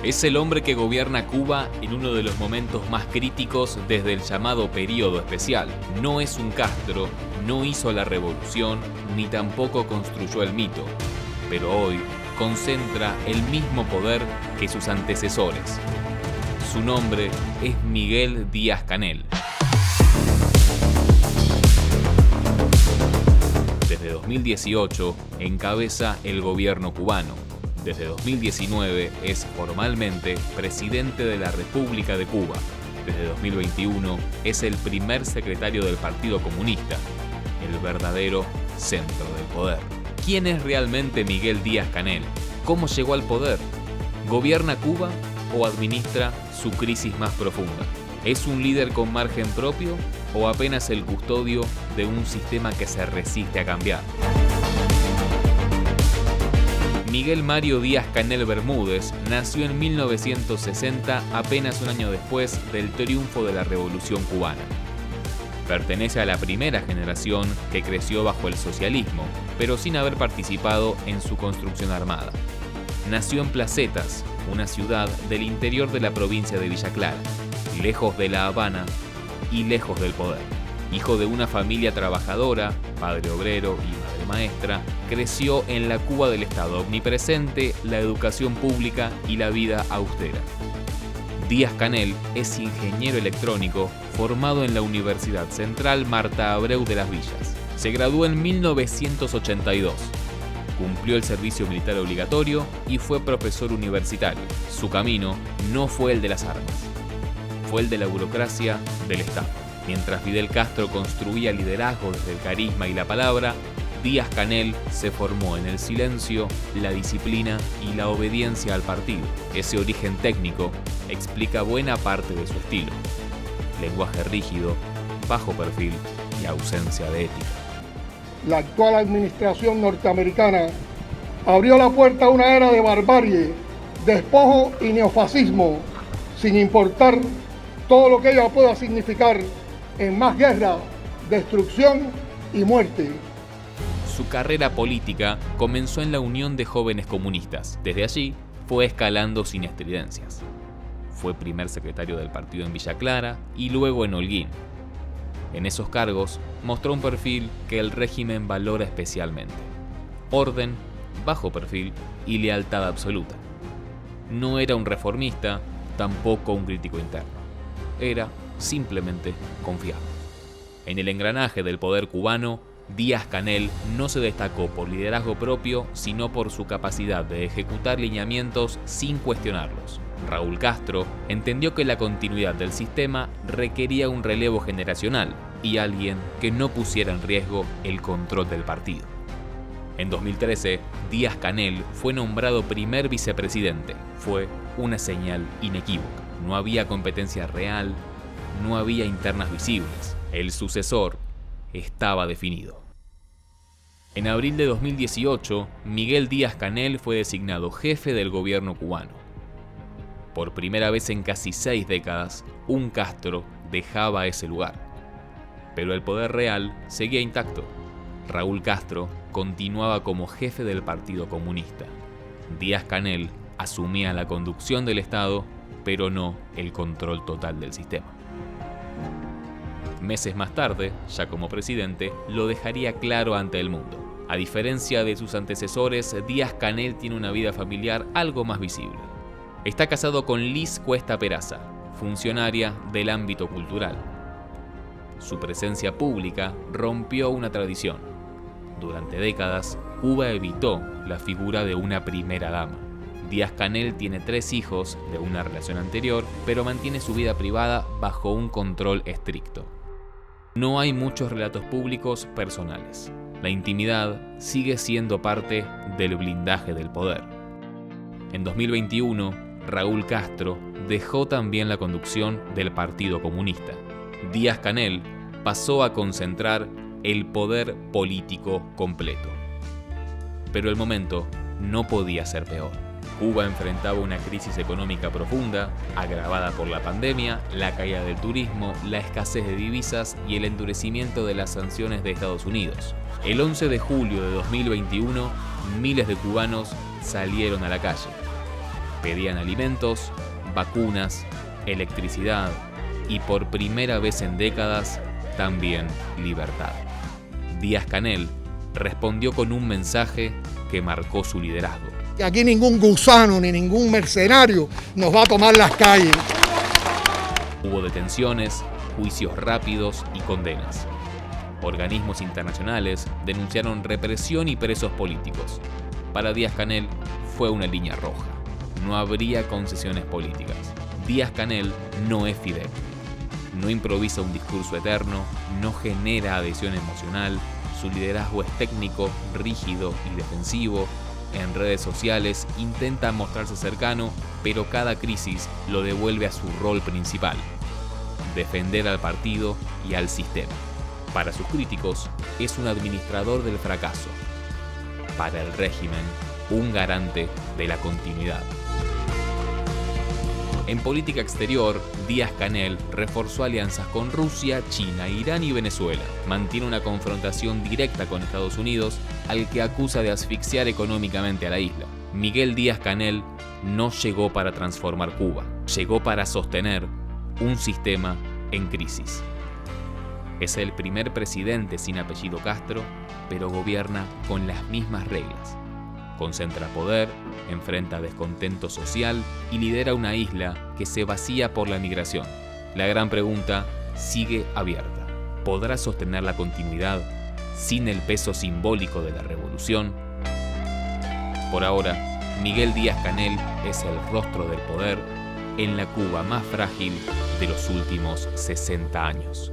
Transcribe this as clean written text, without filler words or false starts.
Es el hombre que gobierna Cuba en uno de los momentos más críticos desde el llamado Período Especial. No es un Castro, no hizo la revolución, ni tampoco construyó el mito, pero hoy concentra el mismo poder que sus antecesores. Su nombre es Miguel Díaz-Canel. Desde 2018 encabeza el gobierno cubano. Desde 2019 es formalmente presidente de la República de Cuba. Desde 2021 es el primer secretario del Partido Comunista, el verdadero centro del poder. ¿Quién es realmente Miguel Díaz-Canel? ¿Cómo llegó al poder? ¿Gobierna Cuba o administra su crisis más profunda? ¿Es un líder con margen propio o apenas el custodio de un sistema que se resiste a cambiar? Miguel Mario Díaz-Canel Bermúdez nació en 1960, apenas un año después del triunfo de la Revolución Cubana. Pertenece a la primera generación que creció bajo el socialismo, pero sin haber participado en su construcción armada. Nació en Placetas, una ciudad del interior de la provincia de Villa Clara, lejos de La Habana y lejos del poder. Hijo de una familia trabajadora, padre obrero y madre maestra, creció en la Cuba del Estado omnipresente, la educación pública y la vida austera. Díaz-Canel es ingeniero electrónico formado en la Universidad Central Marta Abreu de las Villas. Se graduó en 1982. Cumplió el servicio militar obligatorio y fue profesor universitario. Su camino no fue el de las armas, fue el de la burocracia del Estado. Mientras Fidel Castro construía liderazgo desde el carisma y la palabra, Díaz-Canel se formó en el silencio, la disciplina y la obediencia al partido. Ese origen técnico explica buena parte de su estilo: lenguaje rígido, bajo perfil y ausencia de ética. La actual administración norteamericana abrió la puerta a una era de barbarie, despojo y neofascismo, sin importar todo lo que ella pueda significar en más guerra, destrucción y muerte. Su carrera política comenzó en la Unión de Jóvenes Comunistas. Desde allí fue escalando sin estridencias. Fue primer secretario del partido en Villa Clara y luego en Holguín. En esos cargos mostró un perfil que el régimen valora especialmente: orden, bajo perfil y lealtad absoluta. No era un reformista, tampoco un crítico interno. Era simplemente confiable. En el engranaje del poder cubano, Díaz-Canel no se destacó por liderazgo propio, sino por su capacidad de ejecutar lineamientos sin cuestionarlos. Raúl Castro entendió que la continuidad del sistema requería un relevo generacional y alguien que no pusiera en riesgo el control del partido. En 2013, Díaz-Canel fue nombrado primer vicepresidente. Fue una señal inequívoca. No había competencia real, no había internas visibles. El sucesor estaba definido. En abril de 2018, Miguel Díaz-Canel fue designado jefe del gobierno cubano. Por primera vez en casi 6 décadas, un Castro dejaba ese lugar. Pero el poder real seguía intacto. Raúl Castro continuaba como jefe del Partido Comunista. Díaz-Canel asumía la conducción del Estado, pero no el control total del sistema. Meses más tarde, ya como presidente, lo dejaría claro ante el mundo. A diferencia de sus antecesores, Díaz-Canel tiene una vida familiar algo más visible. Está casado con Liz Cuesta Peraza, funcionaria del ámbito cultural. Su presencia pública rompió una tradición. Durante décadas, Cuba evitó la figura de una primera dama. Díaz-Canel tiene 3 hijos de una relación anterior, pero mantiene su vida privada bajo un control estricto. No hay muchos relatos públicos personales. La intimidad sigue siendo parte del blindaje del poder. En 2021, Raúl Castro dejó también la conducción del Partido Comunista. Díaz-Canel pasó a concentrar el poder político completo. Pero el momento no podía ser peor. Cuba enfrentaba una crisis económica profunda, agravada por la pandemia, la caída del turismo, la escasez de divisas y el endurecimiento de las sanciones de Estados Unidos. El 11 de julio de 2021, miles de cubanos salieron a la calle. Pedían alimentos, vacunas, electricidad y por primera vez en décadas también libertad. Díaz-Canel respondió con un mensaje que marcó su liderazgo. Aquí ningún gusano ni ningún mercenario nos va a tomar las calles. Hubo detenciones, juicios rápidos y condenas. Organismos internacionales denunciaron represión y presos políticos. Para Díaz-Canel fue una línea roja. No habría concesiones políticas. Díaz-Canel no es Fidel. No improvisa un discurso eterno, no genera adhesión emocional. Su liderazgo es técnico, rígido y defensivo. En redes sociales intenta mostrarse cercano, pero cada crisis lo devuelve a su rol principal: defender al partido y al sistema. Para sus críticos, es un administrador del fracaso. Para el régimen, un garante de la continuidad. En política exterior, Díaz-Canel reforzó alianzas con Rusia, China, Irán y Venezuela. Mantiene una confrontación directa con Estados Unidos, al que acusa de asfixiar económicamente a la isla. Miguel Díaz-Canel no llegó para transformar Cuba, llegó para sostener un sistema en crisis. Es el primer presidente sin apellido Castro, pero gobierna con las mismas reglas. Concentra poder, enfrenta descontento social y lidera una isla que se vacía por la migración. La gran pregunta sigue abierta. ¿Podrá sostener la continuidad sin el peso simbólico de la revolución? Por ahora, Miguel Díaz-Canel es el rostro del poder en la Cuba más frágil de los últimos 60 años.